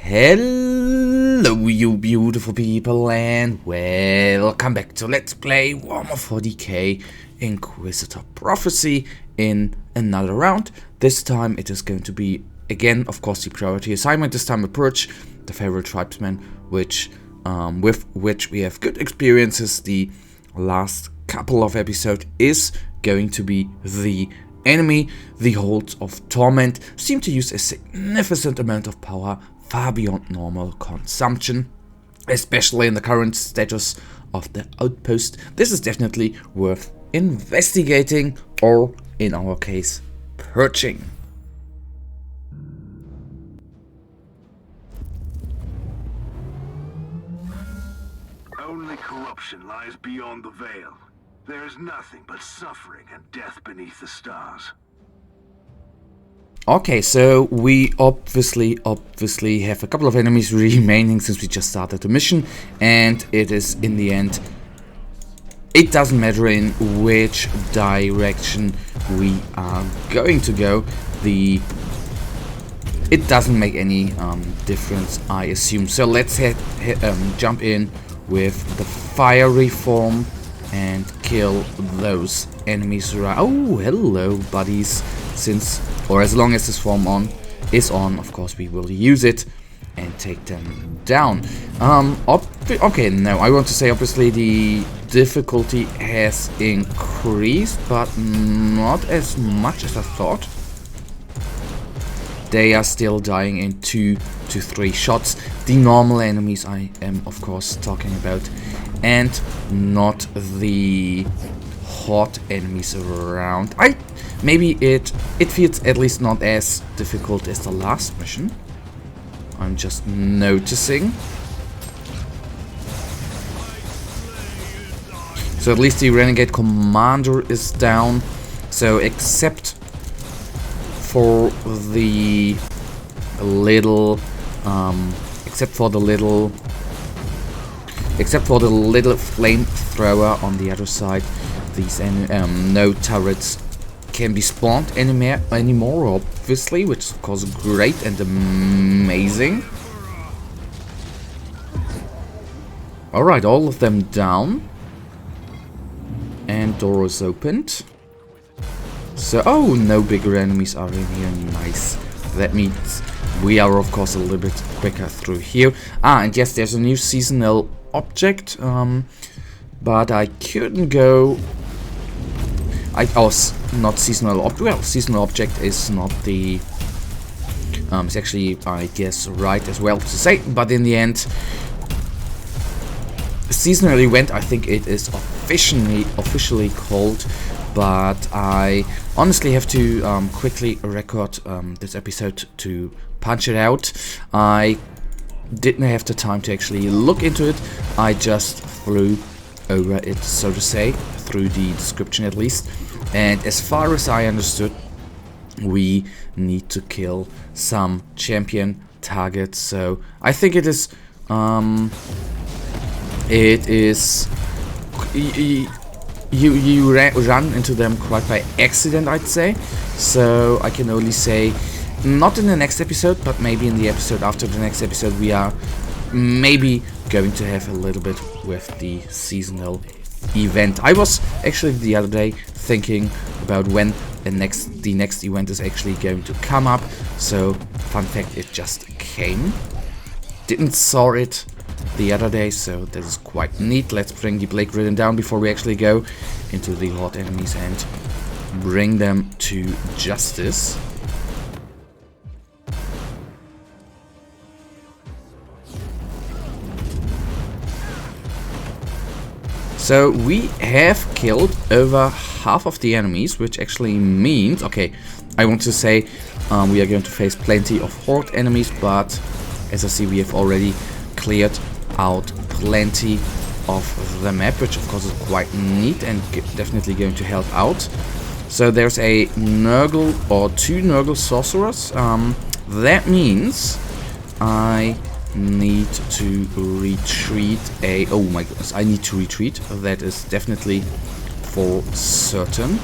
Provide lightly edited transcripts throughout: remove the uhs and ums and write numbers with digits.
Hello you beautiful people and welcome back to Let's Play Warhammer 40k Inquisitor Prophecy in another round. This time it is going to be, again, of course, the priority assignment. This time approach the favorite tribesmen, with which we have good experiences. The last couple of episodes is going to be the enemy. The Holds of Torment seem to use a significant amount of power, far beyond normal consumption, especially in the current status of the outpost. This is definitely worth investigating, or in our case, purging. Only corruption lies beyond the veil. There is nothing but suffering and death beneath the stars. Okay, so we obviously have a couple of enemies remaining since we just started the mission, and it is, in the end, it doesn't matter in which direction we are going to go. It doesn't make any difference, I assume. So let's jump in with the fiery form and kill those enemies around. Oh, hello, buddies. As long as this form is on, of course, we will use it and take them down. Okay, no, I want to say, obviously, the difficulty has increased, but not as much as I thought. They are still dying in 2 to 3 shots. The normal enemies I am, of course, talking about, and not the hot enemies around. Maybe it feels at least not as difficult as the last mission. I'm just noticing. So at least the Renegade Commander is down. So except for the little flamethrower on the other side, these no turrets can be spawned anymore, obviously, which is of course great and amazing. Alright, all of them down. And door is opened. So, oh, no bigger enemies are in here. Nice. That means we are, of course, a little bit quicker through here. And yes, there's a new seasonal object. But I couldn't go... not seasonal object. Well, seasonal object is not the... it's actually, I guess, right as well to say. But in the end, seasonal event, I think it is officially called. But I honestly have to quickly record this episode to punch it out. I didn't have the time to actually look into it. I just flew over it, so to say, through the description at least. And as far as I understood, we need to kill some champion targets. So I think it is you run into them quite by accident, I'd say. So I can only say, not in the next episode, but maybe in the episode after the next episode, we are maybe going to have a little bit with the seasonal event. I was actually the other day thinking about when the next event is actually going to come up. So, fun fact, it just came. Didn't saw it the other day, so that is quite neat. Let's bring the Blade Ridden down before we actually go into the hot enemies and bring them to justice. So we have killed over half of the enemies, which actually means, okay, I want to say we are going to face plenty of horde enemies, but as I see, we have already cleared out plenty of the map, which of course is quite neat and definitely going to help out. So there's a Nurgle or 2 Nurgle sorcerers. That means I need to retreat oh my goodness, I need to retreat. That is definitely for certain.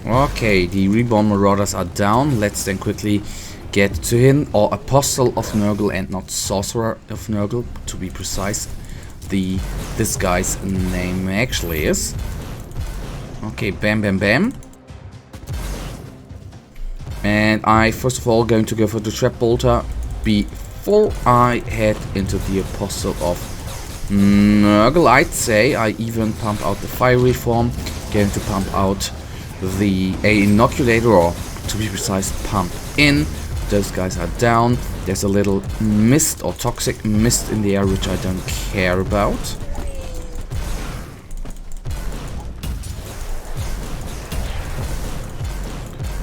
Okay, the Reborn Marauders are down. Let's then quickly get to him, or Apostle of Nurgle and not Sorcerer of Nurgle, to be precise. This guy's name actually is. Okay, bam, bam, bam. And I first of all going to go for the Trap Bolter before I head into the Apostle of Nurgle. I'd say I even pump out the Fiery Form, going to pump out the Inoculator, or to be precise, pump in. Those guys are down. There's a little mist or toxic mist in the air, which I don't care about.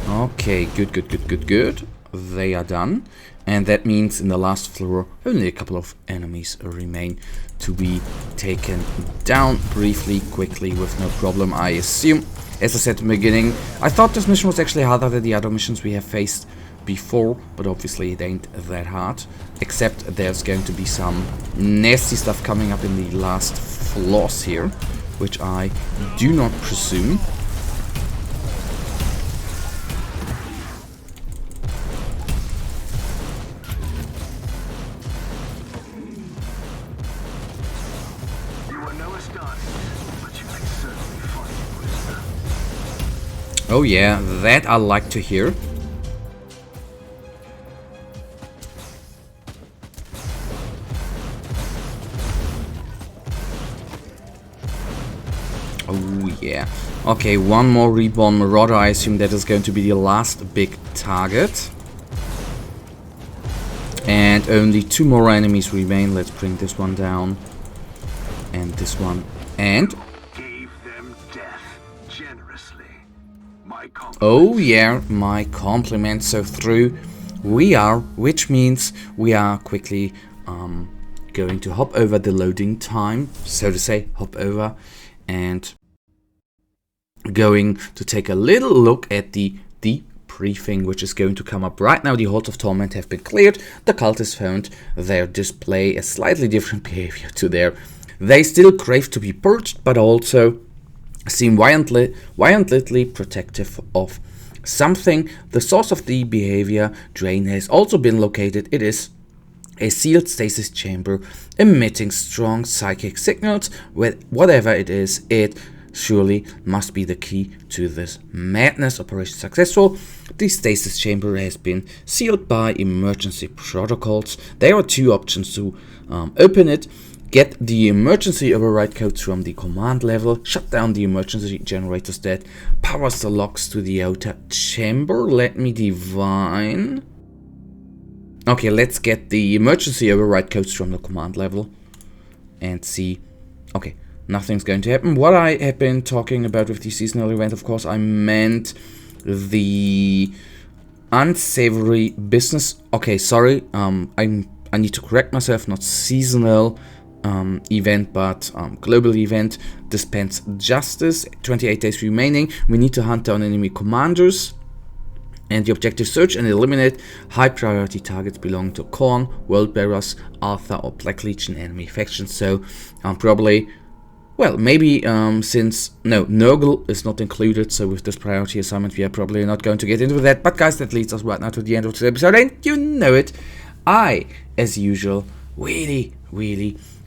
Okay, good. They are done. And that means in the last floor, only a couple of enemies remain to be taken down briefly, quickly, with no problem, I assume. As I said in the beginning, I thought this mission was actually harder than the other missions we have faced before, but obviously it ain't that hard. Except there's going to be some nasty stuff coming up in the last floors here, which I do not presume. Oh yeah, that I like to hear. Oh yeah. Okay, one more Reborn Marauder. I assume that is going to be the last big target. And only 2 more enemies remain. Let's bring this one down. And this one. And... oh yeah, my compliments. So through we are, which means we are quickly going to hop over the loading time, so to say, hop over, and going to take a little look at the debriefing, which is going to come up right now. The Hordes of Torment have been cleared. The cultists found their display a slightly different behavior to their. They still crave to be purged, but also seem violently protective of something. The source of the behavior drain has also been located. It is a sealed stasis chamber emitting strong psychic signals. With whatever it is, it surely must be the key to this madness. Operation successful. The stasis chamber has been sealed by emergency protocols. There are 2 options to open it. Get the emergency override codes from the command level, shut down the emergency generators that powers the locks to the outer chamber. Let me divine. Okay, let's get the emergency override codes from the command level and see. Okay, nothing's going to happen. What I have been talking about with the seasonal event, of course, I meant the unsavory business. Okay, sorry, I need to correct myself, not seasonal event, but global event. Dispense justice. 28 days remaining. We need to hunt down enemy commanders, and the objective: search and eliminate high priority targets belonging to Khorne, World Bearers, Arthur, or Black Legion enemy factions. So probably, well, maybe since no, Nurgle is not included, so with this priority assignment we are probably not going to get into that. But guys, that leads us right now to the end of today's episode, and you know it, I, as usual, really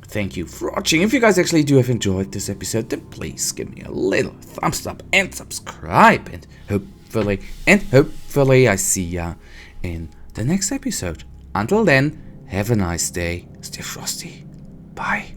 thank you for watching. If you guys actually do have enjoyed this episode, then please give me a little thumbs up and subscribe, and hopefully I see ya in the next episode. Until then, have a nice day, stay frosty, bye.